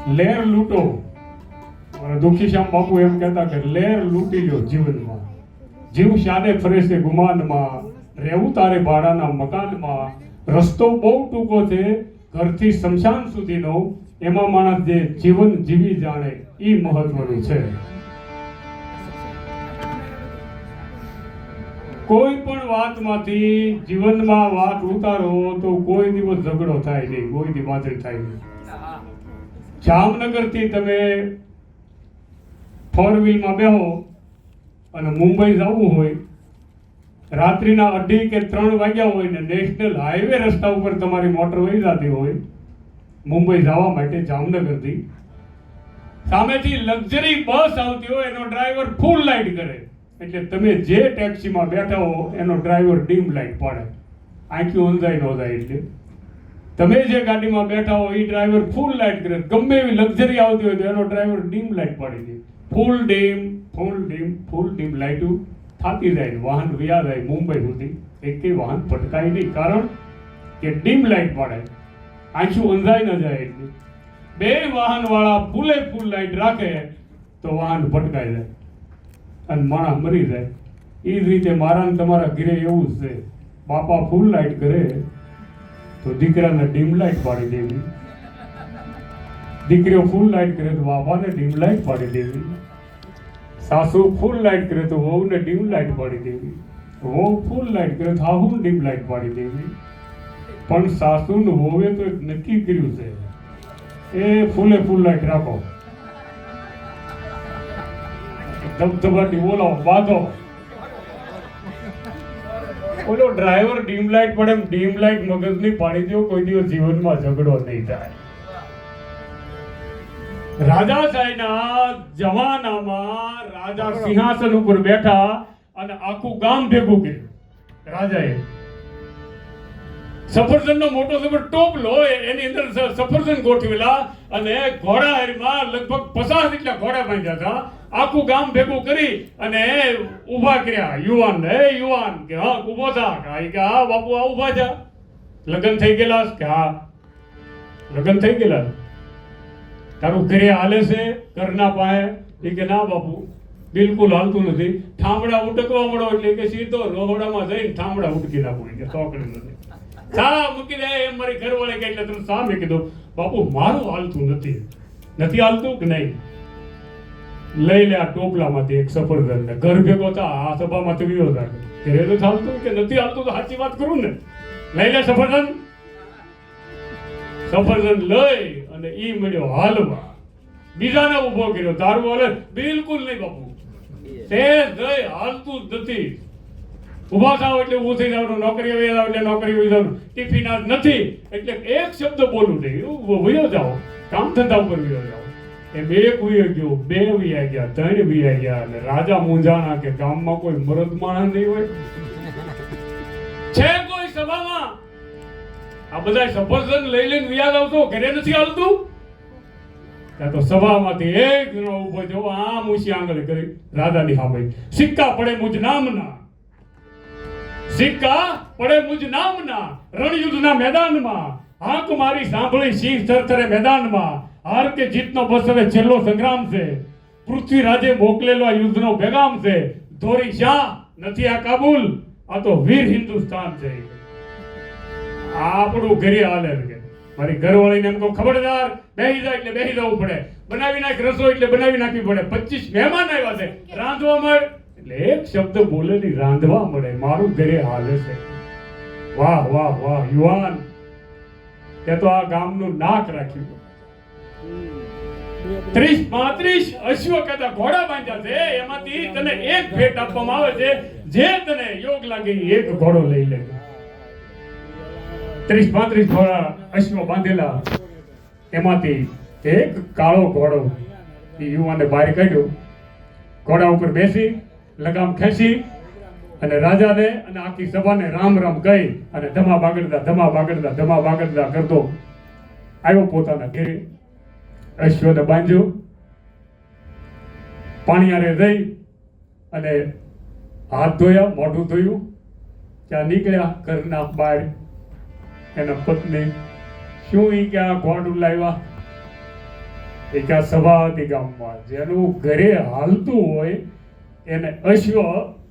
લેર લૂંટો. દુખી શ્યામ બાપુ એમ કહેતા કે લેર લૂંટી લ્યો જીવનમાં, જીવ શાને ફરે છે ગુમાનમાં, રહેવું તારે ભાડાના મકાનમાં, રસ્તો બહુ ટૂંકો છે ઘરથી શમશાન સુધીનો, એમાં માણસ જે જીવન જીવી જાણે ઈ મહત્વનું છે. કોઈ પણ વાતમાંથી જીવનમાં વાત ઉતારો તો કોઈ દિવસ ઝઘડો થાય નહીં, કોઈ દી વાતરી થાય નહીં. જામનગરથી તમે 4 વ્હીલમાં બેહો અને મુંબઈ જવું હોય, રાત્રિના 2:30 કે 3 વાગ્યા હોય ને નેશનલ હાઈવે રસ્તા ઉપર તમારી મોટર વહી જતી હોય મુંબઈ જવા માટે જામનગરથી, સામેથી લક્ઝરી બસ આવતી હોય, એનો ડ્રાઈવર ફૂલ લાઇટ કરે એટલે તમે જે ટેક્સીમાં બેઠા હો એનો ડ્રાઈવર ડીમ લાઇટ પાડે, આંખી ઊંધાઈ ન જાય. એટલે તમે જે ગાડીમાં બેઠા હો એ ડ્રાઈવર ફૂલ લાઇટ કરે, ગમે એવી લક્ઝરી આવતી હોય તો એનો ડ્રાઈવર ડીમ લાઇટ પાડી દે. ફૂલ ડીમ ફૂલ ડીમ ફૂલ ડીમ લાઇટું થતી જાય, વાહન વ્યા જાય મુંબઈ સુધી, એકેય વાહન ભટકાય નહીં, કારણ કે ડીમ લાઇટ પાડે, આંખી ઊંધાઈ ન જાય. એટલે બે વાહન વાળા ફૂલે ફૂલ લાઇટ રાખે તો વાહન ભટકાઈ જાય અને માણસ મરી જાય. એ જ રીતે મારા ને તમારા ઘરે એવું જ છે, બાપા ફૂલ લાઇટ કરે તો દીકરાને ડીમ લાઇટ પાડી દેવી, દીકરીઓ ફૂલ લાઇટ કરે તો બાપાને ડીમ લાઇટ પાડી દેવી, સાસુ ફૂલ લાઇટ કરે તો વહુને ડીમ લાઇટ પાડી દેવી, વહુ ફૂલ લાઇટ કરે તો હાહુને ડીમ લાઇટ પાડી દેવી. પણ સાસુ ને વહુએ તો એક નક્કી કર્યું છે, એ ફૂલે ફૂલ લાઇટ રાખો, ધબધબાટી બોલાવો, બાંધો. ઓલો ડ્રાઈવર ડીમ લાઇટ પડે એમ ડીમ લાઇટ મગજની પાડી દો, કોઈ દિવસ જીવનમાં ઝઘડો નહીં થાય. રાજાશાહીના જમાનામાં રાજા સિંહાસન ઉપર બેઠા અને આખું ગામ ભેગું કર્યું. રાજાએ સફરજનનો મોટો સફર ટોપલો એની અંદર સફરજન ગોઠવેલા અને ઘોડામાં લગભગ 50 જેટલા ઘોડા બાંધ્યા હતા. આખું ગામ ભેગું કરી અને ઊભા કર્યા યુવાન. યુવાન કે હા ઊભો થા, કે હા બાપુ આ ઊભા થા. લગ્ન થઈ ગયેલા કે હા લગ્ન થઈ ગયેલા. તારું ઘરે હાલે છે ઘરના પાસે? એ કે ના બાપુ બિલકુલ હાલતું નથી. ઠામડા ઉટકવા મળો એટલે કે સીધો રોહડામાં જઈને ઠામડા ઉટકી નાખું, કે સોકડી નથી સા મૂકી દે. એમ મારી ઘરવાળી કે એટલે તમે સામે કીધું બાપુ મારું હાલતું નથી. નથી હાલતું કે નહીં? લઈ લે આ ટોપલામાંથી એક સફરજન ને ઘર ભેગો થા, આ સભામાં વિયો થાય. ઘરે તો ચાલતું કે નથી હાલતું તો સાચી વાત કરું ને. લઈ લે સફરજન. સફરજન લઈ અને ઈ મળ્યો હાલવા, બીજાને ઉભો કર્યો. તારું હાલે? બિલકુલ નહીં બાપુ, તે જઈ હાલતું જ નથી. ઉભા થાવ એટલે ઊભું થઈ જવાનું, નોકરી આવી જાવ એટલે નોકરી આવી જવાનું, ટિફિન આજ નથી એટલે એક શબ્દ બોલવું નહીં, વયો જાઓ, કામ ધંધા ઉપર વયો જાઓ. એમ એક વયો ગયો, 2 વયા ગયા, 3 વયા ગયા અને રાજા મૂંઝાણા કે ગામમાં કોઈ મરદ માણસ નહીં હોય છે કોઈ સભામાં? આ બધા સફરજન લઈ લઈને વ્યા જાવ છો, ઘરે નથી હાલતું? ત્યાં તો સભામાંથી એક જણો ઉભો થયો, આમ ઊંચી આંગળી કરી રાજાની સામે, સિક્કા પડે મુજ નામના, સિક્કા પડે મુજ નામના, રણયુદ્ધના મેદાનમાં હાક મારી સાંભળી સિંહ થરથરે મેદાનમાં, હાર કે જીતનો બસ હવે છેલ્લો સંગ્રામ છે, પૃથ્વી રાજે મોકલેલો આ યુદ્ધનો પેગામ છે, ધોરી શા નથી આ કાબુલ, આ તો વીર હિન્દુસ્તાન છે. આપણું ઘરે હાલે કે મારી ઘરવાળીને એમ કહું ખબરદાર બેહી જાય એટલે બેહી જવું પડે, બનાવી નાખ રસોઈ એટલે બનાવી નાખવી પડે, 25 મહેમાન આવ્યા છે રાંધવા મળે એટલે એક શબ્દ બોલેલી રાંધવા મળે. મારું ઘરે હાલે છે. વાહ વાહ વાહ યુવાન, તે તો આ ગામનું નાક રાખ્યું. 30-35 અશ્વ કદા ઘોડા બાંધ્યા છે, એમાંથી તને એક ભેટ આપવામાં આવે છે, જે તને યોગ લાગે એક ઘોડો લઈ લે. 30-35 ઘોડા અશ્વ બાંધેલા, એમાંથી એક કાળો ઘોડો એ યુવાને બહાર કાઢ્યો. ઘોડા ઉપર બેસી લગામ ખેંચી અને રાજાને અને આખી સભાને રામ રામ કહી અને ધમા બાગડતા કરતો આવ્યો પોતાના ઘરે. અશ્વને બાંધ્યો, પાણીયારે જઈ અને હાથ ધોયા, મોઢું ધોયું, ત્યાં નીકળ્યા ઘરના બહાર. એના પત્ની શું ઈ કે આ ઘોડું લાવ્યા? એક આ સભા હતી ગામમાં, જેનું ઘરે હાલતું હોય એને અશ્વ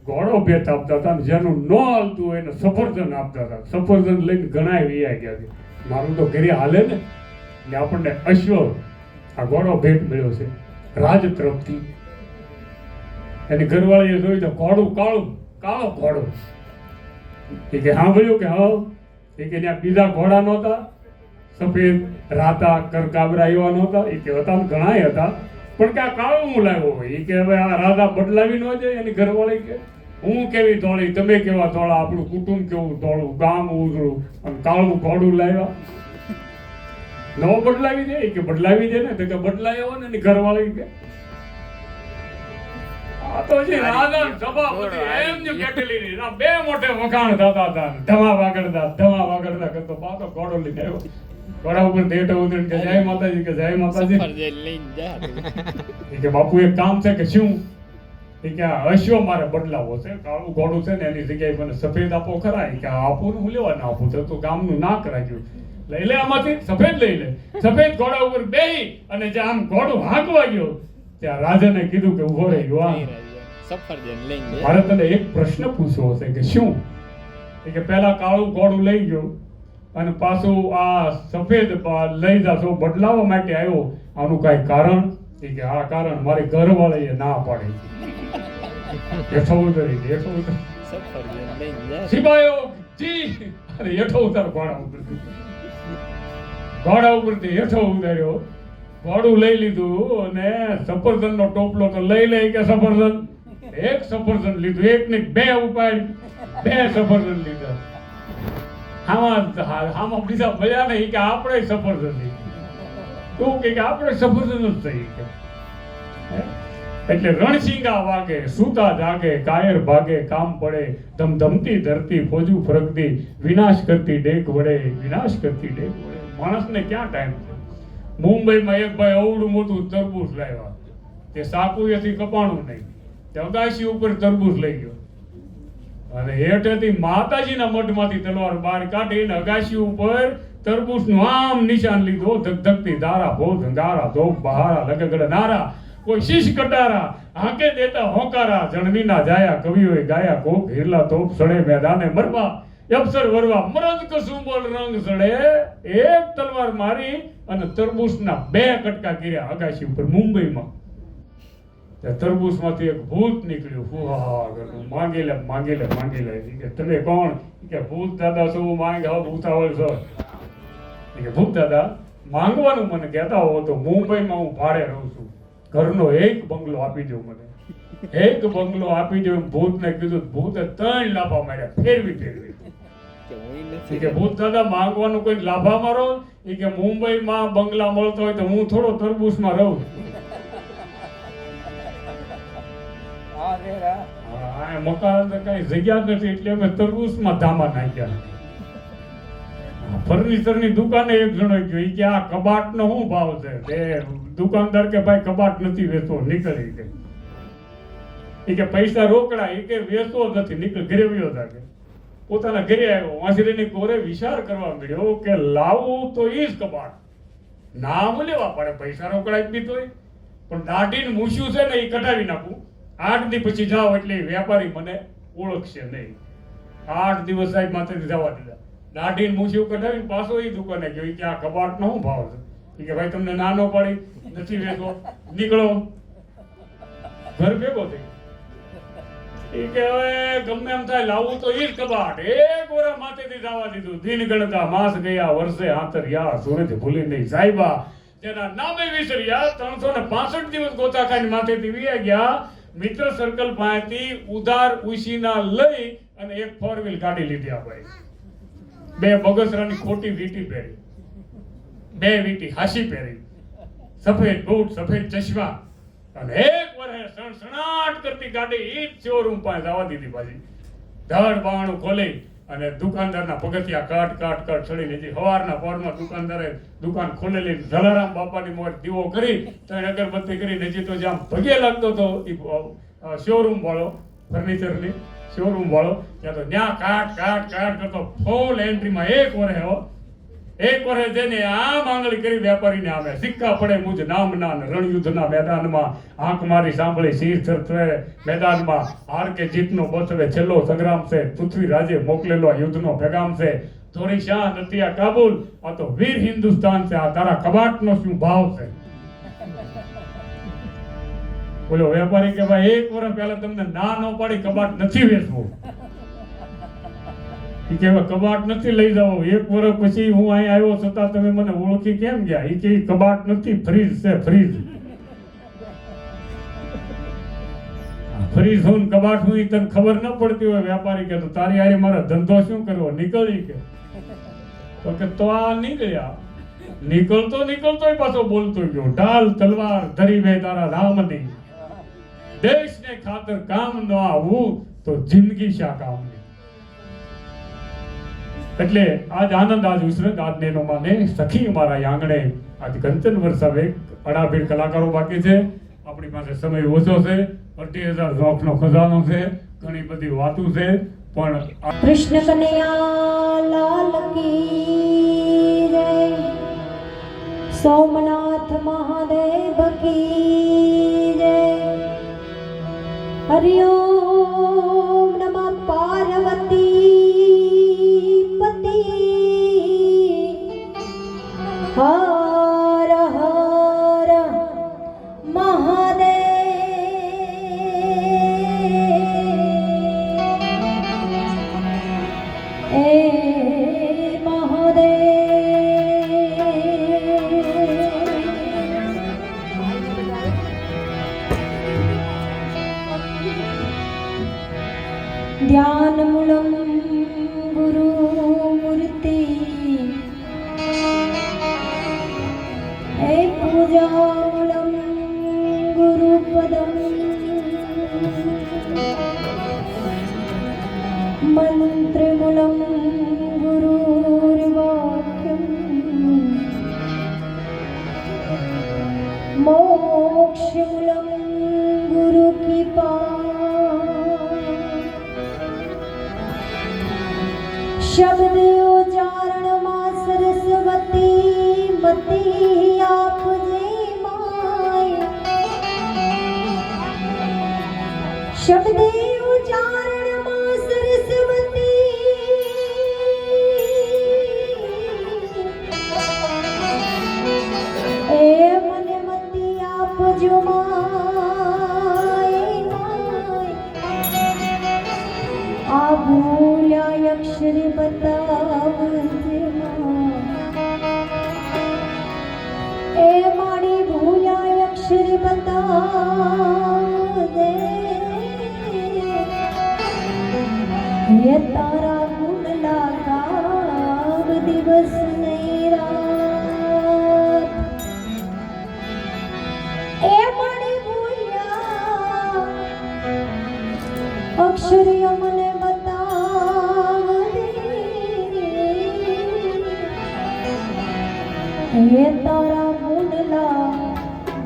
ઘોડો ભેટ આપતા હતા, જેનું ન હાલતું હોય એને સફરજન આપતા હતા. સફરજન લઈને ઘણા વીયા ગયા છે. મારું તો ઘરે હાલે ને, એટલે આપણને અશ્વ આ ઘોડો ભેટ મળ્યો છે રાજ તરફથી. એની ઘરવાળીએ જોયું તો ઘોડું કાળો ઘોડો. એ કે સાંભળ્યું કે હા, એ કે ત્યાં બીજા ઘોડા નહોતા, સફેદ રાતા કરકાબરા એવા નહોતા, એ કે હતા ઘણાય હતા, પણ કે આ કાળું હું લાવ્યો હોય. એ કે હવે આ રાધા બદલાવી ન જાય. એની ઘરવાળી કે હું કેવી ધોળી, તમે કેવા ધોળા, આપણું કુટુંબ કેવું ધોળું, ગામ ઉજળું, અને કાળું ઘોડું લાવ્યા. ન બદલાવી દે? કે બદલાવી દે ને. તો કે બદલાયો ને. એની ઘરવાળી કે આ તો જે રાધા સભાપતિ એમ જ બેઠેલી રહી. ના બે મોટે વખાણ થતા હતા, ધમા વાગડતા કરતો પાછો ઘોડો લઈને આવ્યો. ઘોડા ઉપર દેટો ઉતરીને કે જય માતાજી, કે જય માતાજી. કે બાપુ એક કામ છે. કે શું? કે આ અશ્વ મારે બદલાવો છે, કાળું ઘોડું છે ને, એની જગ્યાએ મને સફેદ આપો ખરા. કે આપું ને હું લેવા ના આપું તો ગામનું નાક રાખ્યું. લઈ લે આમાંથી સફેદ લઈ લે. સફેદ ઘોડા ઉપર બેહી અને જે આમ ઘોડું હાંકવા ગયો ત્યાં રાજાને કીધું કે ઉભો રહી ગયો. મારે તને એક પ્રશ્ન પૂછવો છે. કે શું? કે પેલા કાળું ઘોડું લઈ ગયો અને પાછું આ સફેદ લઈ જાશો, બદલાવવા માટે આવ્યો, આનું કઈ કારણ? કે આ કારણ મારી ઘરવાળીએ ના પાડી. હેઠો ઉતરી સિપાહીઓ જી, અરે હેઠો ઉતાર ઘોડા ઉપરથી હેઠો ઉતાર્યો. ઘોડું લઈ લીધું અને સફરજન નો ટોપલો તો લઈ લે. કે સફરજન એક સફરજન લીધું, એક ને બે ઉપાડી, બે સફરજન લીધા. આમાં બીજા ભલ્યા નહીં કે આપણે સફરજન લીધું. તું કે આપણે સફરજન જ થઈ. એટલે રણસિંગા વાગે, સૂતા જાગે, કાયર ભાગે, કામ પડે, ધમધમતી ધરતી, ફોજું ફરકતી, વિનાશ કરતી ડેક વડે, વિનાશ કરતી ડેક વડે. માણસને ક્યાં ટાઈમ છે? મુંબઈમાં એક ભાઈ અવડું મોટું તરબૂચ લાવ્યા. તે સાકુએથી કપાણું નહીં, તે અગાશી ઉપર તરબૂચ લઈ ગયો અને હેઠેથી માતાજીના મઢમાંથી તલવાર બહાર કાઢીને અગાશી ઉપર તરબૂચનું આમ નિશાન લીધો. ધગધગતી ધારા, ભોજ ધારા, ધોપ બહારા, લગગડ નારા, કોઈ શીશ કટારા, હાંકે દેતા હોંકારા, જણનીના જાયા કવિઓએ ગાયા કોક, હિરલા તોપ સડે મેદાને મરવા, અવસર વરવા, મરદ કસુંબલ રંગ સડે. એક તલવાર મારી અને તરબૂચના બે કટકા કર્યા અગાશી ઉપર મુંબઈમાં. તરબૂચમાંથી એક ભૂત નીકળ્યું. માંગી લે કે તમે કોણ? કે ભૂત દાદા શું માંગ ઉતાવળ છો? કે ભૂત દાદા માંગવાનું મને કહેતા હો તો મુંબઈમાં હું ભાડે રહું છું, ઘરનો એક બંગલો આપી દો મને, એક બંગલો આપી દો. ભૂતને કીધું. ભૂતે 3 લાફા માર્યા, ફેરવી. કે ભૂત દાદા માંગવાનું કોઈ લાફા મારો? કે મુંબઈમાં બંગલા મળતો હોય તો હું થોડો તરબૂચમાં રહું. મકાન કઈ જગ્યા નથી એટલે અમે તરબૂચમાં ધામા નાખ્યા. ફર્નિચર ની દુકાને એક જણો ગયો. કે આ કબાટ નો શું ભાવ છે? દુકાનદાર કે ભાઈ કબાટ નથી વેચવો, નીકળી ગઈ. કે પૈસા રોકડા. કે વેચવો નથી, નીકળ ઘરે વયો જાય. પોતાના ઘરે આવ્યો, વાંસળીની કોરે વિચાર કરવા મળ્યો કે લાવવું તો ઈ જ કબાટ, નામ લેવા પડે, પૈસા રોકડા જ બી તોય, પણ દાઢીને મૂછ્યું છે ને એ કઢાવી નાખું. 8 દી પછી જાઓ એટલે વેપારી મને ઓળખશે નહીં. 8 દિવસ સાહેબ માથેથી જવા દીધા. દાઢીને મૂછ્યું કઢાવીને પાછો એ દુકાને ગયો. કે આ કબાટનો શું ભાવ છે? કે ભાઈ તમને નાનો પાડી નથી વેચવો, નીકળો. ઘર ભેગો થઈ. કે હવે ગમે એમ થાય લાવવું તો ઈ જ કબાટ. એક વર્ષ માથેથી જવા દીધું. દિન ગણતા માસ ગયા, વર્ષે આંતર્યા, સૂરજ ભૂલી નહીં સાહેબા, તેના નામે વિસર્યા. 365 દિવસ ગોતા ખાઈને માથેથી વીયા ગયા. મિત્ર સર્કલ પાસેથી ઉધાર ઉસીના લઈ અને એક 4 વ્હીલ ગાડી લીધી. આપણે 2 બગસરાની ખોટી વીટી પહેરી, 2 વીટી હાસી પહેરી, સફેદ બૂટ, સફેદ ચશ્મા અને એક વર્ષે સણસણાટ કરતી ગાડી ઈ શોરૂમ પાસે જવા દીધી. પાછી ધડ બાણું ખોલી અને દુકાનદારના પગથિયા કાટ ચડીને હજી સવારના પોરમાં દુકાનદારે દુકાન ખોલેલી. જલારામ બાપાની મોર દીવો કરી, 3 અગરબત્તી કરી, હજી તો જ્યાં ભગે લાગતો હતો એ શોરૂમ વાળો, ફર્નિચરની શોરૂમ વાળો, ત્યાં તો ત્યાં કાટ કરતો ફૂલ એન્ટ્રીમાં એક વર્ષ એક વર્ષ જઈને આમ આંગળી કરી વેપારીને આવે, સિક્કા પડે મુજ નામના ને રણયુદ્ધના મેદાનમાં, આંખ મારી સાંભળી શીર થરથરે મેદાનમાં, હાર કે જીતનો બસવે છેલ્લો સંગ્રામ છે, પૃથ્વી રાજે મોકલેલો યુદ્ધનો પેગામ છે, થોડી શાહ નથી આ કાબુલ, આ તો વીર હિન્દુસ્તાન છે, આ તારા કબાટનો શું ભાવ છે? બોલો વેપારી કે ભાઈ એક વર્ષ પહેલા તમને ના ન પાડી કબાટ નથી વેચવું, ઈ કે કબાટ નથી લઈ જાવ, એક વર્ષ પછી હું અહીં આવ્યો છતાં તમે મને ઓળખી કેમ ગયા? ઈ કે કબાટ નથી, ફ્રીજ છે, ફ્રીજ. ફ્રીજ હું કબાટ હું તને ખબર ન પડતી હોય. વેપારી કે તો તારી હારે મારો ધંધો શું કરવો, નીકળી કે? તો કે તો આ નીકળ્યા, નીકળતો પાછો બોલતો ગયો, ઢાલ તલવાર ધરી વે તારા રામની, દેશને ખાતર કામ ન આવું તો જિંદગી શા કામની. એટલે આજ આનંદ, આજ ઉસરત, આજ નેનો માને સખી મારા આંગણે, આજ કંચન વરસાવે અડાભીડ કલાકારો બાકી છે. આપણી પાસે સમય ઓછો છે, 20,000 જોખનો ખજાનો છે, ઘણી બધી વાતો છે, પણ કૃષ્ણ કનૈયા લાલ કી જય, સોમનાથ મહાદેવ કી જય. હરિ ઓમ નમઃ પાર્વતી પતિ, હર હર મહાદેવ. એ મહાદેવ. ધ્યાન મૂલમ ગુરુ મૂર્તિ, એ પૂજા મૂલમ ગુરુ પદમ, મંત્ર મૂલમ ગુરુર્વાક્યમ, મોક્ષ મૂલમ ગુરુ કૃપા, શબ્દ ઉચ્ચારણ માં સરસ્વતી મતી આપજે માય, શબ્દ ઉચ્ચારણ માં સરસ્વતી એ મને મતી આપજો માય, આ ભૂલ્યા અક્ષર બતાવજે માં, એ મારી ભૂલ્યા અક્ષર બતાવજે, હે તારા ગુણ લાગાવ દિવસ ને રાત, એ મારી ભૂલ્યા અક્ષર મને હે તારા ગુણલા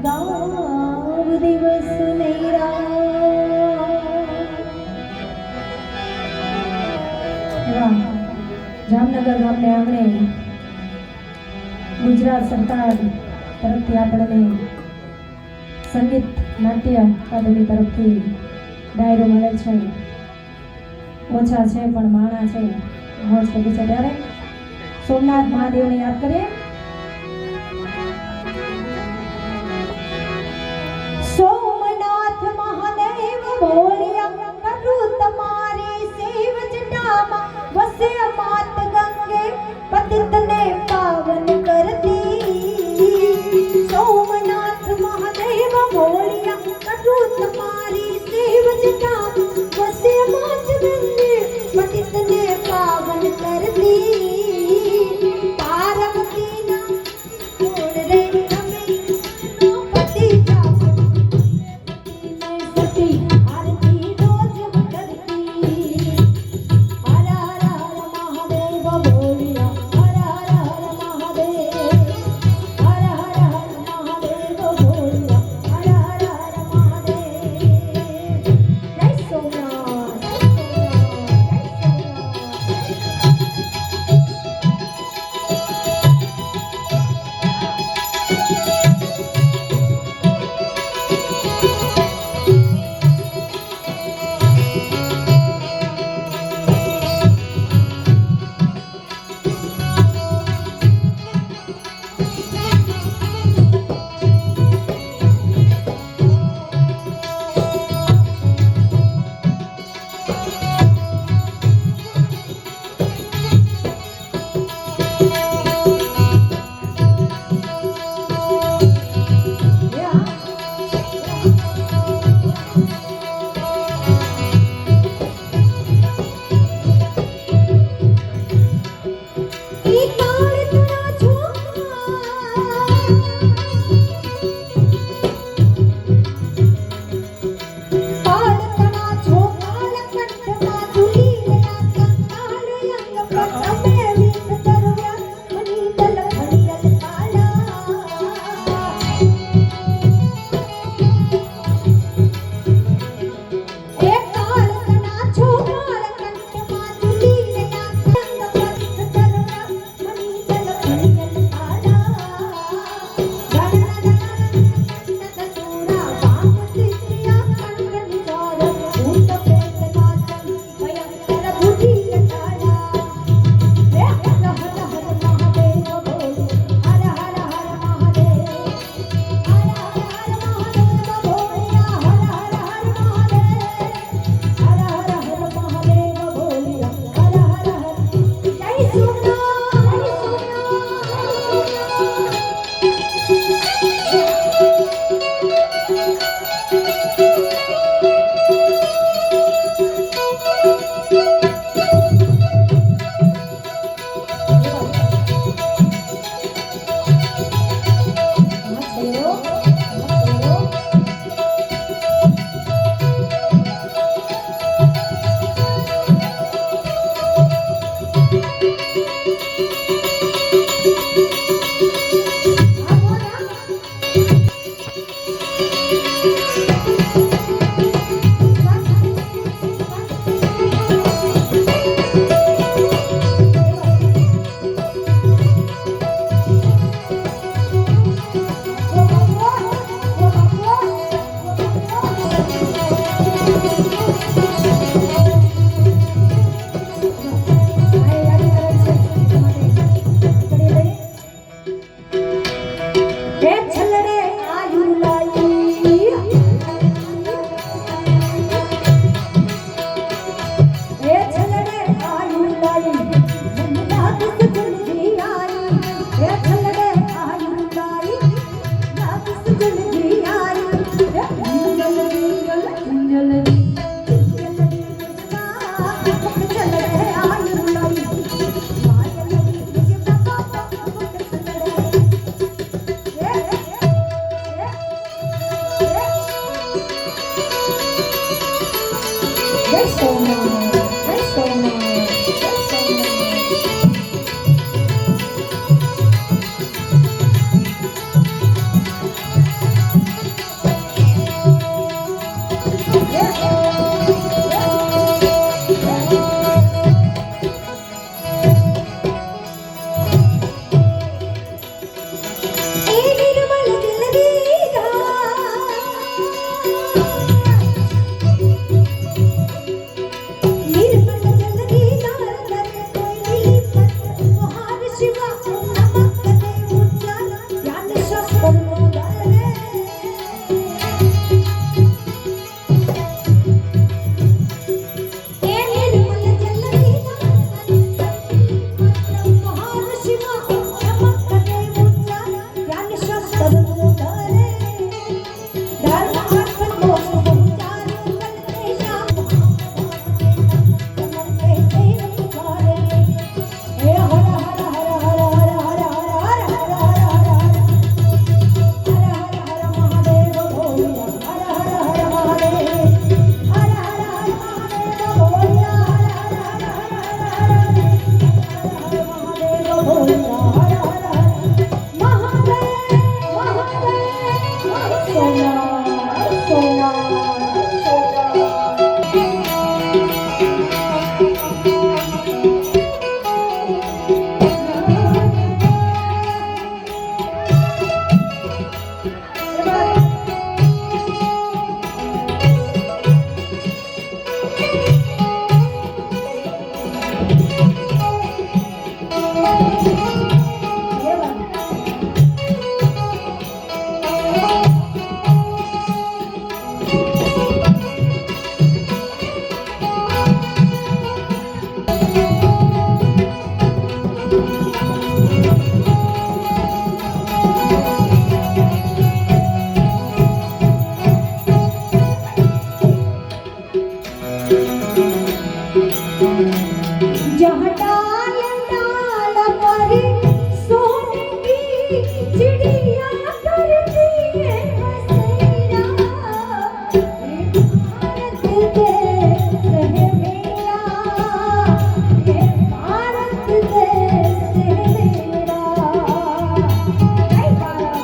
ગાવ દિવસ ને રાત. જામનગર ગામને આંગણે ગુજરાત સરકાર તરફથી આપણને સંગીત નાટ્ય અકાદમી તરફથી ડાયરો મળે છે. ઓછા છે પણ માણા છે, મોજ કરી છે. ત્યારે સોમનાથ મહાદેવને યાદ કરીએ. સોમનાથ મહાદેવ બોલ્યા, કરું તમારી સેવ જટામાં, વસે માત ગંગે પતિતને પાવન કરતી. સોમનાથ મહાદેવ બોલ્યા, કરું તમારી સેવ જટામાં, વસે માત ગંગે પતિતને પાવન કરતી. પાર્વતીના કોણ રે હર હર મહાદેવ બોલ્યા, હર હર સોના સોના સોના जहाँ डाल डाल पर सोने की चिड़िया करती है बसेरा, ये भारत देश है मेरा, ये भारत देश है मेरा। जय भारत।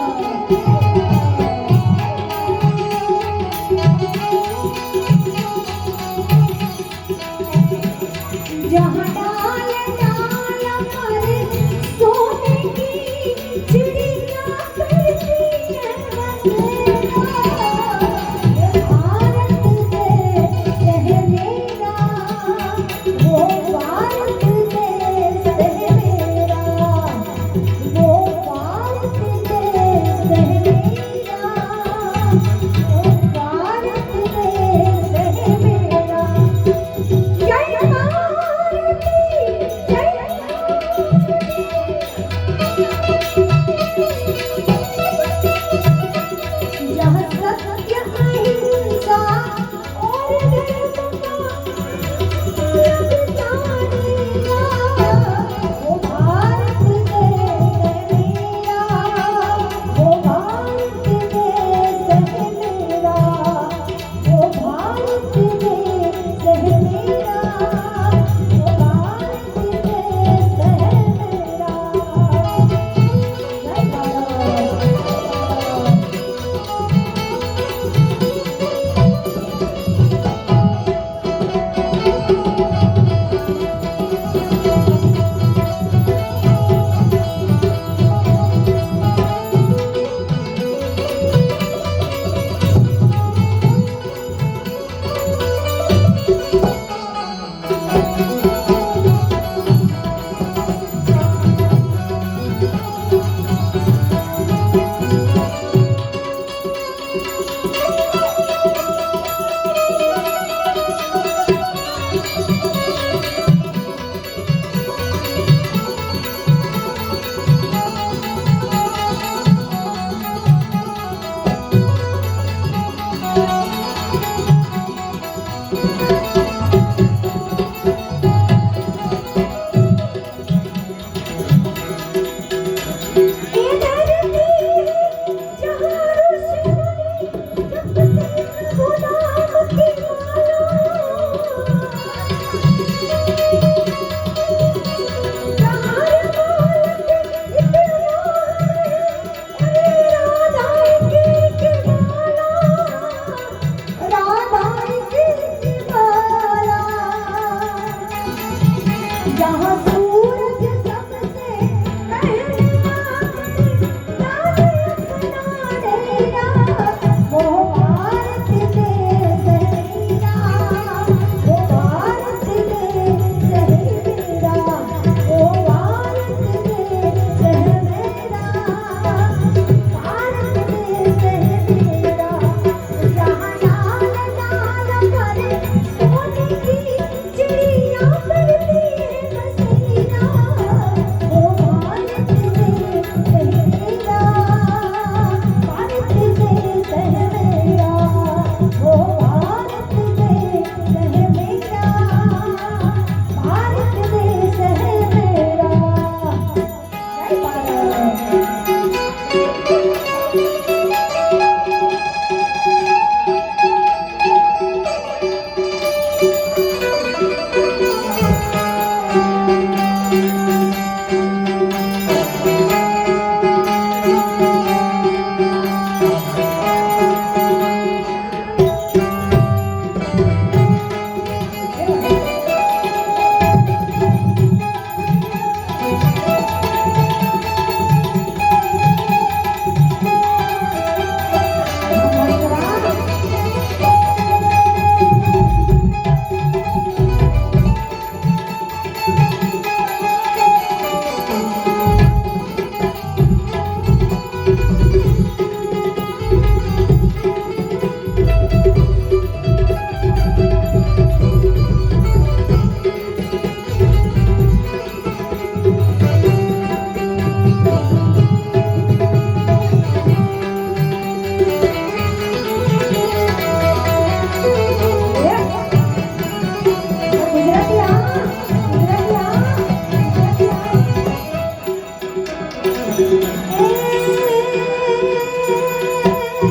जहाँ डाल डाल पर सोने की चिड़िया करती है बसेरा, ये भारत देश है मेरा, वो भारत देश है मेरा, वो भारत देश है मेरा, वो भारत देश है मेरा। जय भारती जय भारती।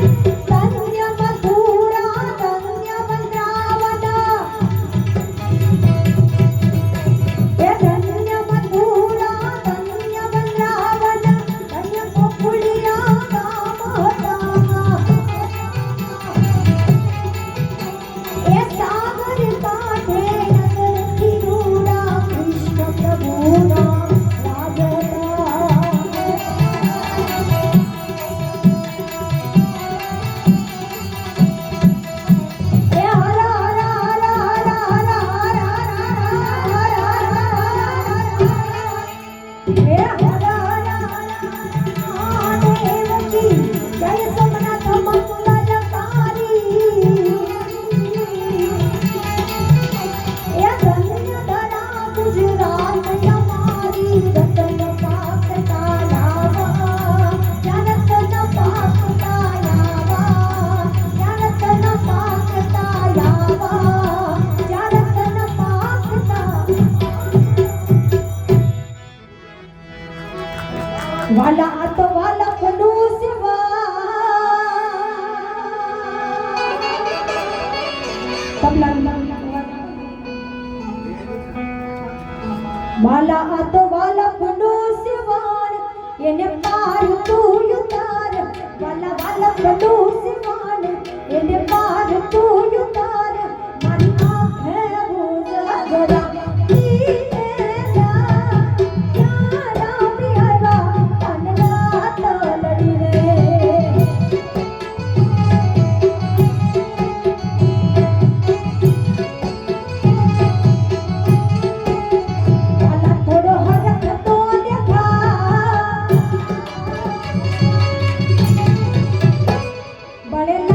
ધન્ય મથુરા ધન્ય વૃંદાવન એ ધન્ય મથુરા ધન્ય વૃંદાવન ધન્ય ગોકુળિયા ગામ હતા એ સાગર કાંઠે નગર કિરુડા કૃષ્ણ પ્રભુના રાજ વાલા તો વાલા ખડૂસ વાલા તો વાલા ખડૂસ વાણ એને પાર તું ઉતાર વાલા વાલા ખડૂસ વાણ એને પાર તું ઉતાર મારી આંખે ગુજરા Vale.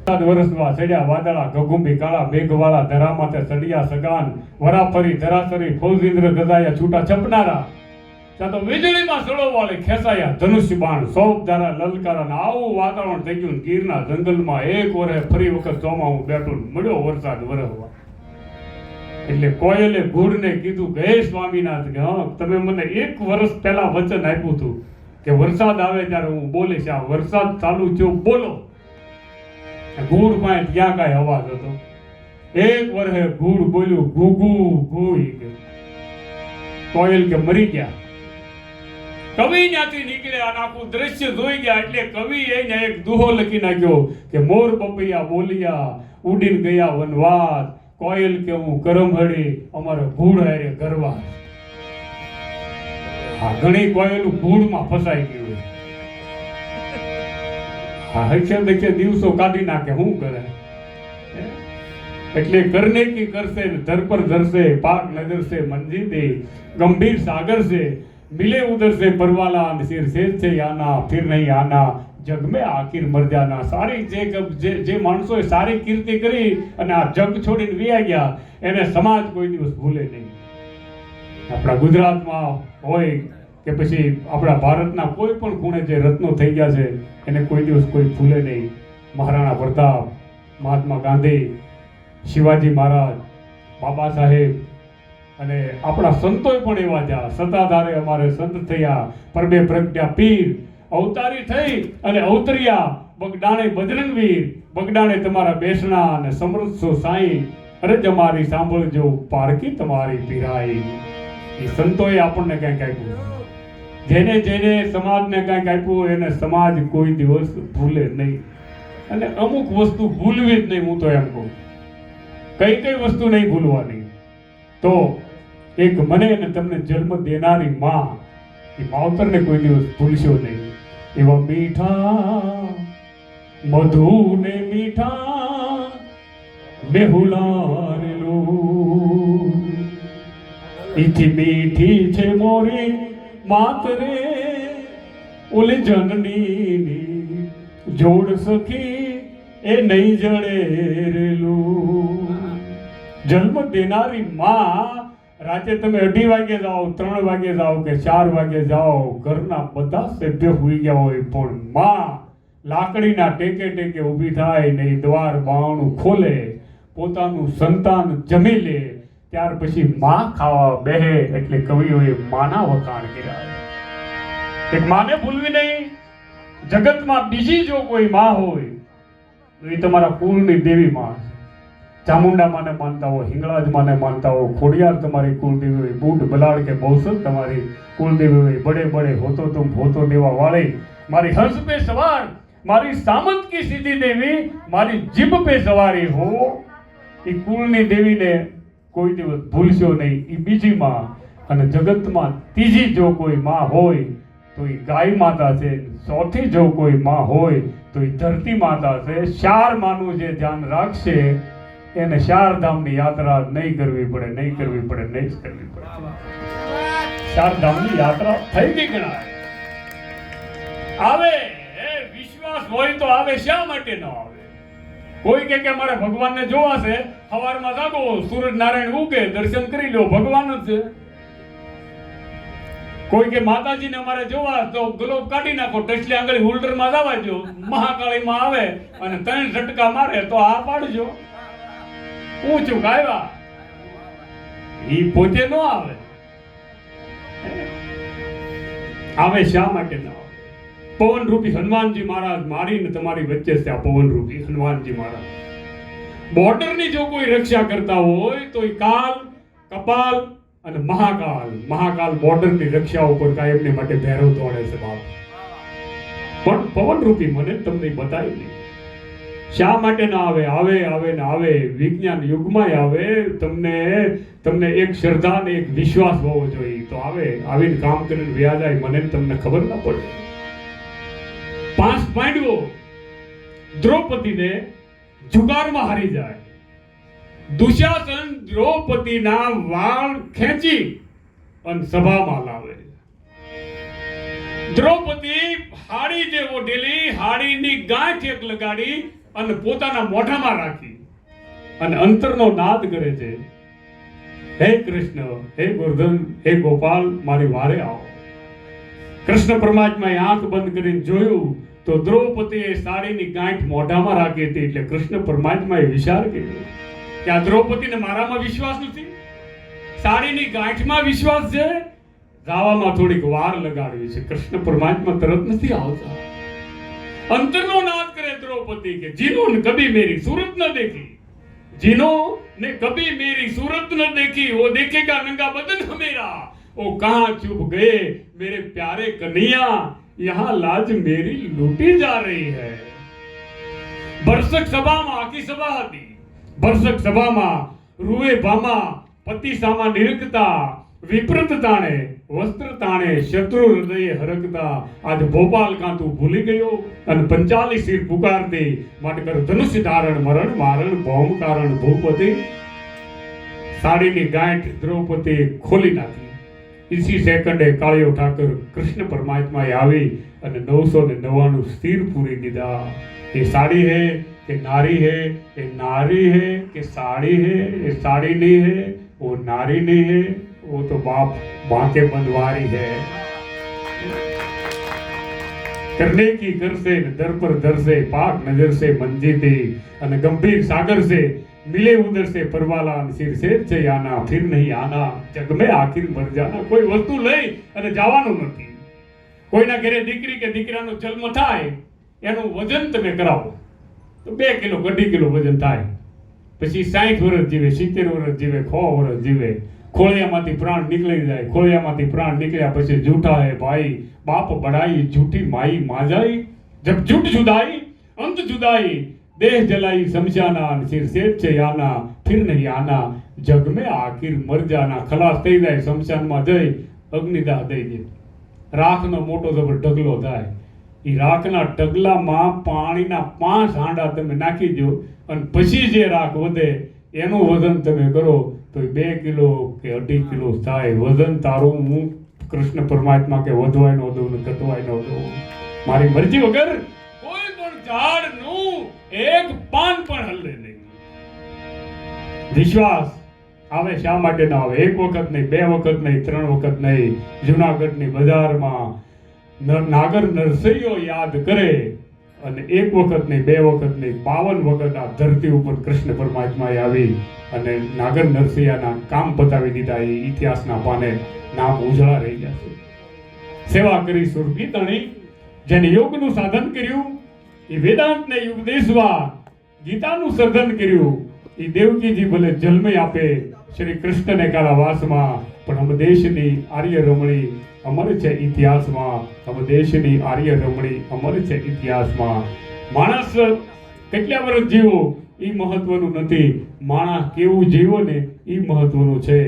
વરસવા સડ્યા વાદળા ગગુંબી કાળા મેઘવાળા ધરામાથે સડિયા સગાન વરાફરી ધરાસરી ફૌજીન્દ્ર ગદાયા છૂટા છપનારા ત્યાં તો વીજળીમાં સળોવાળી ખેસાયા ધનુષ્ય બાણ સૌપ ધારા લલકારા ને આવું વાતાવરણ થઈ ગયું. ગીરના જંગલમાં એક વર્ષે ફરી વખત ચોમાવું બેઠું મળ્યો વરસાદ વરસવા. એટલે કોયલે ઘૂડને કીધું કે હે સ્વામીનાથ કે હા તમે મને એક વર્ષ પહેલા વચન આપ્યું હતું કે વરસાદ આવે ત્યારે હું બોલીશ. આ વરસાદ ચાલુ થયો બોલો. ઘૂડ માં ત્યાં કાંઈ અવાજ હતો. એક વર્ષે ઘૂડ બોલ્યું ઘૂઘુ ઘૂઈ કે કોયલ કે મરી ગયા. કવિ ત્યાંથી નીકળ્યા અને આખું દ્રશ્ય જોઈ ગયા. એટલે કવિ એને એક દુહો લખી નાખ્યો કે મોર પપૈયા બોલિયા ઉડીને ગયા વનવાસ કોયલ કે હું કરમહળી અમારો ઘૂડ હારે ગરવા. હા ઘણી કોયલું ઘૂડમાં ફસાઈ ગયું. હા હૈસે દેખે દિવસો કાઢી નાખે શું કરે. એટલે કરને કી કરશે ધર પર ધરશે પાક નજર से मंजी दे गंभीर सागर से मिले उधर से परवाला सिर से आना फिर नहीं आना जग में आखिर मर जाना. સારી જે માણસોએ સારી કીર્તિ કરી અને આ જગ છોડીને વ્યા ગયા એને સમાજ કોઈ દિવસ ભૂલે નહીં. આપણા ગુજરાતમાં હોય કે પછી આપણા ભારતના કોઈ પણ ખૂણે જે રત્નો થઈ ગયા છે એને કોઈ દિવસ કોઈ ભૂલે નહીં. મહારાણા પ્રતાપ, મહાત્મા ગાંધી, શિવાજી મહારાજ, બાબા સાહેબ અને આપણા સંતોય પણ એવા થયા. સતાધારે અમારે સંત થયા, પરબે પ્રગટ્યા પીર, અવતારી થઈ અને અવતર્યા બગડાણે બજરંગવીર. બગડાણે તમારા બેસણા અને સમૃદ્ધ છો સાઈ, અરે તમારી સાંભળજો પારકી તમારી પીરાઈ. એ સંતોએ આપણને કંઈક આપ્યું. જેને જેને સમાજને કંઈક આપ્યું એને સમાજ કોઈ દિવસ ભૂલે નહીં. અને અમુક વસ્તુ ભૂલવી જ નહીં. હું તો એમ કહું કઈ કઈ વસ્તુ નહીં ભૂલવાની. તો એક મને અને તમને જન્મ દેનારી માં, એ માવતરને કોઈ દિવસ ભૂલશો નહીં. એવા મીઠા મધુ ને મીઠા બેહુલારેલો ઈથી મીઠી છે મોરી માતરે ઓલે જનની જોડ સખી એ નહીં જડેરેલું. જન્મ દેનારી માં રાતે તમે 2:30 વાગે જાઓ, 3 વાગે જાઓ કે 4 વાગે જાઓ, ઘરના બધા સભ્ય હોઈ ગયા હોય પણ માં લાકડીના ટેકે ટેકે ઊભી થાય ને દ્વાર બારણું ખોલે, પોતાનું સંતાન જમી લે, ત્યાર પછી માં ખાવા બેહે. એટલે કવિઓએ માના વખાણ કર્યા. એક માને ભૂલવી નહીં. જગતમાં બીજી જો કોઈ માં હોય તો એ તમારા કુળની દેવી માં. ચામુંડા માને માનતા હો, હિંગળાજ માને માનતા હો, ખોડિયાર તમારી કુળદેવી હોય, બૂટ બલાડ કે બહુસર તમારી કુળદેવી હોય, બડે બડે હોતો તુમ હોતો દેવા વાળી, મારી હંસ પે સવાર, મારી સામંત કી સીધી દેવી, મારી જીભ પે સવારી હો. એ કુળની દેવીને કોઈ દિવસ ભૂલશો નહીં. એ બીજી માં. અને જગતમાં ત્રીજી જો કોઈ માં હોય તો એ ગાય માતા છે. ચોથી જો કોઈ માં હોય તો એ ધરતી માતા છે. 4 માનું જે ધ્યાન રાખશે એને 4 ધામની યાત્રા નહીં કરવી પડે, નહીં કરવી પડે, નહીં કરવી પડે. 4 ધામની યાત્રા થઈ ગઈ ગણાય. આવે વિશ્વાસ હોય તો આવે. શા માટે ન આવે? કોઈ કે મારે ભગવાનને જોવા છે, સવારમાં જાગો, સૂરજ નારાયણ ઉગે, દર્શન કરી લો, ભગવાન જ છે. કોઈ કે માતાજીને અમારે જોવા તો ગ્લોબ કાઢી નાખો, ટચલી આંગળી હોલ્ડરમાં જવા દો, મહાકાળીમાં આવે અને 3 ઝટકા મારે તો આ પાડજો. ઊંચું ગાયવા ઈ પોતે ન આવે. આવે શા માટે ન આવે? પવન રૂપી હનુમાનજી મહારાજ મારીને તમારી વચ્ચે છે. આ પવન રૂપી હનુમાનજી મહારાજ બોર્ડરની જો કોઈ રક્ષા કરતા હોય તો એ કાલ, કપાલ અને મહાકાલ. મહાકાલ બોર્ડરની રક્ષા ઉપર કાયમને માટે ભેરવ દોડે છે બાપ. પણ પવન રૂપી મને તમને બતાવી નહીં. શા માટે ના આવે? આવે આવે ને આવે. વિજ્ઞાન યુગમાં આવે. તમને એક શ્રદ્ધા ને એક વિશ્વાસ હોવો જોઈએ તો આવે. આવીને કામ કરીને વ્યા જાય. મને તમને ખબર ના પડે. 5 પાંડવો દ્રૌપદીને જુગારમાં હારી જાય. દુશાસન દ્રૌપદીના વાળ ખેંચી અને સભામાં લાવે. દ્રૌપદી હાડી જે ઓઢેલી, હાડીની ગાંઠ એક લગાડી અને પોતાના મોઢામાં રાખી અને અંતરનો નાદ કરે છે, હે કૃષ્ણ, હે ગોર્ધન, હે ગોપાલ, મારી વારે આવો. કૃષ્ણ પરમાત્માએ આંખ બંધ કરીને જોયું તો દ્રૌપદીએ સાડીની ગાંઠ મોઢામાં રાખી હતી. એટલે કૃષ્ણ પરમાત્માએ વિચાર કર્યો કે આ દ્રૌપદીને મારામાં વિશ્વાસ નથી, સાડીની ગાંઠમાં વિશ્વાસ છે, ગાવામાં થોડીક વાર લગાડવી છે. કૃષ્ણ પરમાત્મા તરત નથી આવતા. અંતરનો નાદ કરે દ્રૌપદી કે જીનો કભી મેરી सूरत न देखी, जिनो ने कभी मेरी सूरत न देखी, वो देखेगा नंगा बदन मेरा, वो कहां चुप गए मेरे प्यारे कन्हैया, यहाँ लाज मेरी लूटी जा रही है. ભરસક સભામાં આખી સભા હતી. ભરસક સભામાં રૂએ ભામા પતિ સામા નિરખતા, વિપૃત તાણે વસ્ત્ર તાણે શત્રુ હૃદય હરકતા. આજ ભોપાલ કાંતું ભૂલી ગયો અને 45 શિર પુકારતી, માટે કર ધનુષ ધારણ મરણ મારણ ભૌમ કારણ ભૂપતિ. સાડીની ગાંઠ દ્રૌપદી ખોલી નાખી. इसी सेकंडे कालियो ठाकर कृष्ण परमात्मा આવી અને 999 સ્થિર પૂરી દીધા. ये साड़ी है कि नारी है, ये नारी है कि साड़ी है, ये साड़ी नहीं है, वो नारी नहीं है, वो तो बाप बांके बंधवारी है. करने की कर से दर पर दर से पाक नजर से मंजीती અને ગંભીર સાગર से मिले उधर से परवाला सिर से चयाना फिर नहीं आना, जग में आखिर मर जाना. કોઈ વસ્તુ લઈ અને જવાનું નથી. કોઈના ઘરે દીકરી કે દીકરાનો જન્મ થાય એનું વજન તમે કરાવો તો 2 કિલો 2.5 કિલો વજન થાય. પછી 60 વર્ષ જીવે, 70 વર્ષ જીવે, 100 વર્ષ જીવે. ખોળિયામાંથી પ્રાણ નીકળી જાય. ખોળિયામાંથી પ્રાણ નીકળ્યા પછી झूठा है भाई बाप बढ़ाई, झूठी माई माजाई, जब झूठ जुदाई अंत जुदाई, देह जलाई समझाना सिर से चयाना फिर नहीं आना, जग में आखिर मर जाना. ખલાસ થઈ જાય, શમશાનમાં જઈ અગ્નિદાહ દઈ દે. રાખનો મોટો જબર ઢગલો થાય. એ રાખના ઢગલામાં પાણીના 5 હાંડા તમે નાખી દો અને પછી જે રાખ વધે એનું વજન તમે કરો તો 2 કિલો કે 2.5 કિલો થાય. વજન તારું હું કૃષ્ણ પરમાત્મા કે વધવાય ન દઉં ને ઘટવાય ન દઉં. મારી મરજી વગર કોઈ પણ ઝાડનું એક પાન પણ હલે નહીં. વિશ્વાસ આવે શા માટે ના આવે? એક વખત નહીં, 2 વખત નહીં, 3 વખત નહીં. જુનાગઢની બજારમાં નાગર નરસૈયો યાદ કરે અને 1 વખત નહીં, 2 વખત નહીં, 52 વખત આ ધરતી ઉપર કૃષ્ણ પરમાત્માએ આવી અને નાગર નરસૈયાના કામ બતાવી દીધા. એ ઇતિહાસના પાને નામ ઉજળા રહી ગયા છે. સેવા કરી સુરભી તણી, જેને યોગનું સાધન કર્યું, એ વેદાંતને ઉપદેશવા ગીતાનું સર્જન કર્યું. એ દેવકીજી ભલે જન્મ આપે શ્રી કૃષ્ણને કારાવાસમાં, પણ અમ દેશની આર્ય રમણી અમર છે ઇતિહાસમાં. અમ દેશની આર્ય રમણી અમર છે ઇતિહાસમાં. માણસ કેટલા વર્ષ જીવો એ મહત્વનું નથી, માણસ કેવું જીવો ને એ મહત્વનું છે.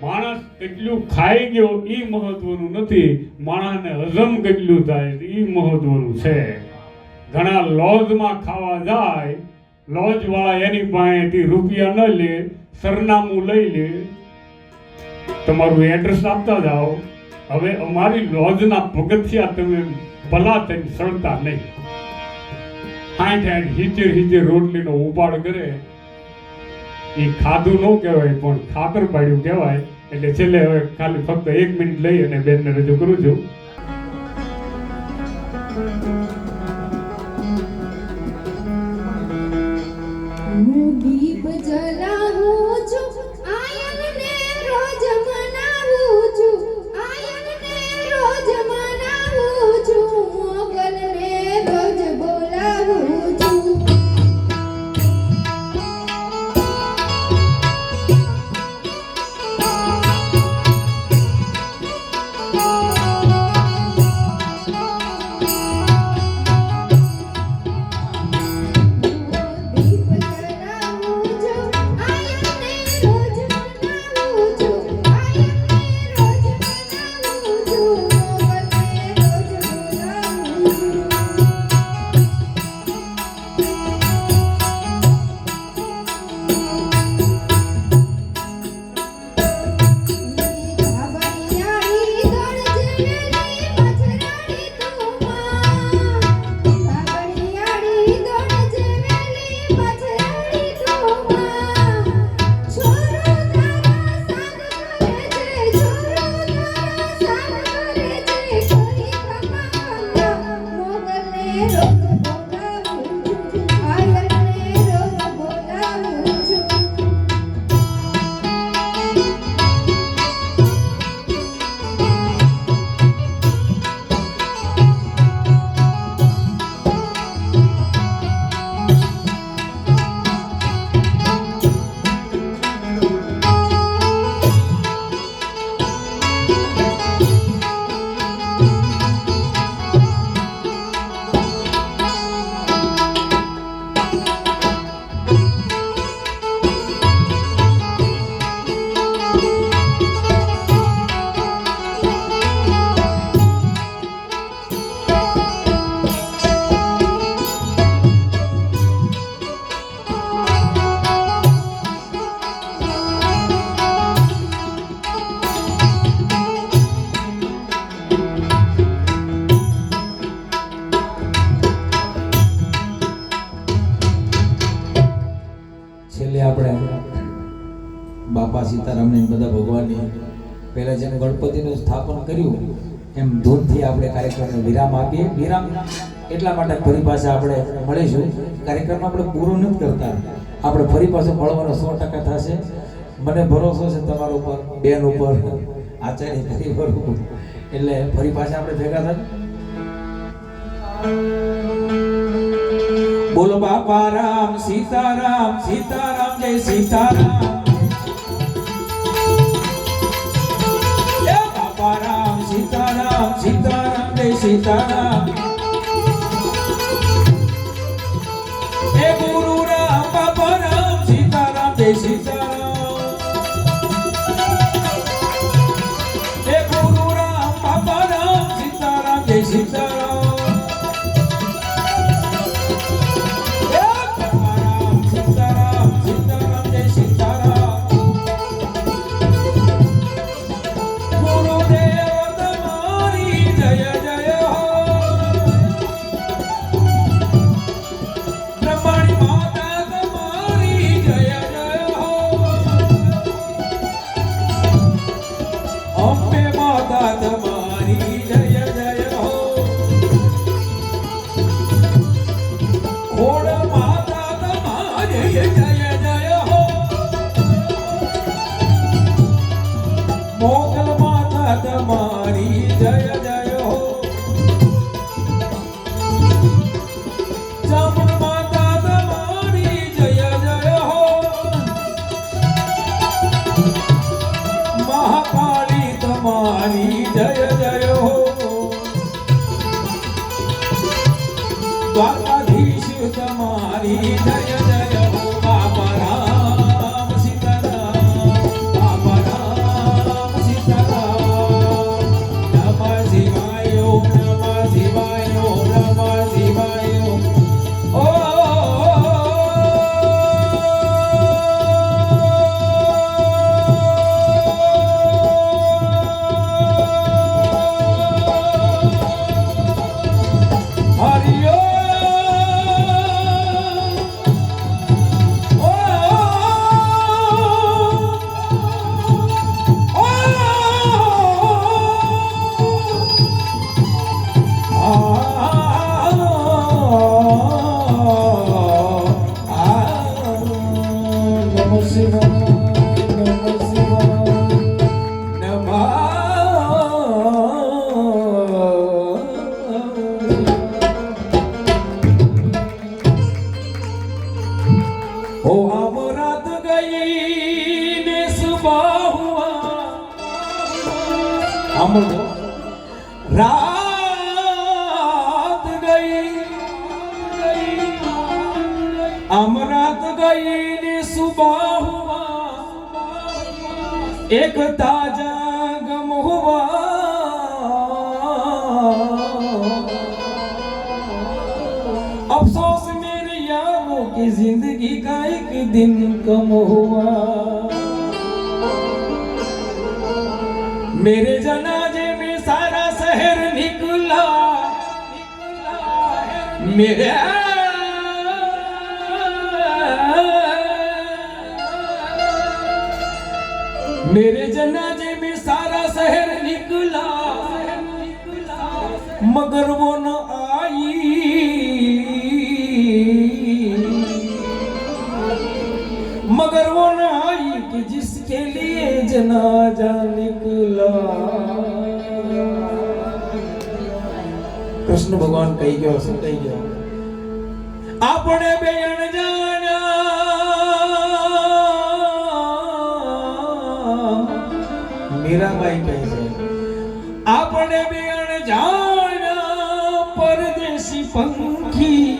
માણસ કેટલું ખાઈ ગયો એ મહત્વનું નથી, માણસને હજમ કેટલું થાય એ મહત્વનું છે. ઘણા લોજમાં ખાવા જાય, લોજ વાળા એની પાસેથી રૂપિયા ન લે, સરનામું લઈ લે, તમારું એડ્રેસ આપતા જાઓ. હવે અમારી લોજના પગથિયા તમે ભલા થઈને સળતા નહીં. 60 રોટલીનો ઉપાડ કરે એ ખાધું ન કહેવાય પણ ખાતર પાડ્યું કહેવાય. એટલે છેલ્લે હવે ખાલી ફક્ત 1 મિનિટ લઈ અને બેનને રજૂ કરું છું. દીપ જલાવું છું, આયનને રોજ મનાવું છું, આયનને રોજ મનાવું છું, મોગલને રોજ બોલાવું છું. દીપ જલાવું છું, સીતારામને બધા ભગવાનની પહેલા જેમ ગણપતિનું સ્થાપન કર્યું એમ ધૂનથી આપણે કાર્યક્રમને વિરામ આપીએ. વિરામ એટલા માટે ફરી પાછા આપણે મળીશું. કાર્યક્રમ આપણે પૂરો નથી કરતા, આપણે ફરી પાછો મળવાનો 100% થશે. મને ભરોસો છે તમારા ઉપર, બેન ઉપર, આચાર્ય પરિવાર ઉપર. એટલે ફરી પાછા આપણે ભેગા થાય. બોલો બાપા રામ સીતારામ, સીતારામ જય સીતારામ. બાપા રામ સીતારામ, સીતારામ જય સીતારામ. એ ગુરુ રામ બાપા રામ સીતારામ જય સીતારામ. એ ગુરુ રામ બાપા રામ સીતારામ જય સીતારામ. મોગલ માતા તમારી જય જય હો. ચામુંડ માતા તમારી જય જય હો. મહાકાળી તમારી જય જય હો. દ્વારકાધીશ તમારી જય જય હો. બાપા રામ સીતારામ, બાપા રામ સીતારામ. નમઃ શિવાય ઓમ, નમઃ શિવાય ઓમ, નમઃ શિવાય ઓમ. હરિ ઓમ. ओ अब रात गई ने सुबह हुआ. हम रात गई, हम रात गई ने सुबह हुआ. एक ताजा गम हुआ. अफसोस मेरे यारों की जिंदगी का एक दिन कम हुआ. मेरे जनाजे में सारा शहर निकला. मेरे मेरे जनाजे में सारा शहर निकला. मगर वो न आई. मगर वो न आई कि जिसके लिए जनाजा निकला. कृष्ण भगवान कही गयो, શું કહી ગયો? આપણે બે અણજાણા મીરાબાઈ કહે છે, આપણે બે અણજાણા પરદેશી પંખી.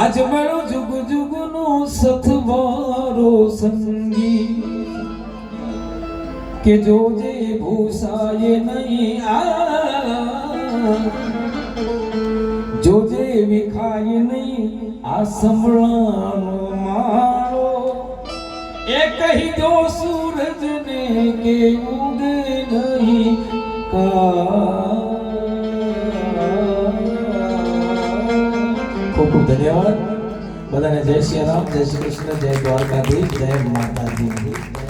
આજ મળો જુગ જુગનો સથવારો સંગી. કે જોજે ભૂસાય નહીં આ, જોજે વિખાય નહીં આ સંભળાનો મારો. એ કહી દો સૂરજને કે ઉગે નહીં ખૂબ ખૂબ ધન્યવાદ. બધાને જય શ્રી રામ, જય શ્રી કૃષ્ણ, જય દ્વારકાધીશ, જય માતાજી.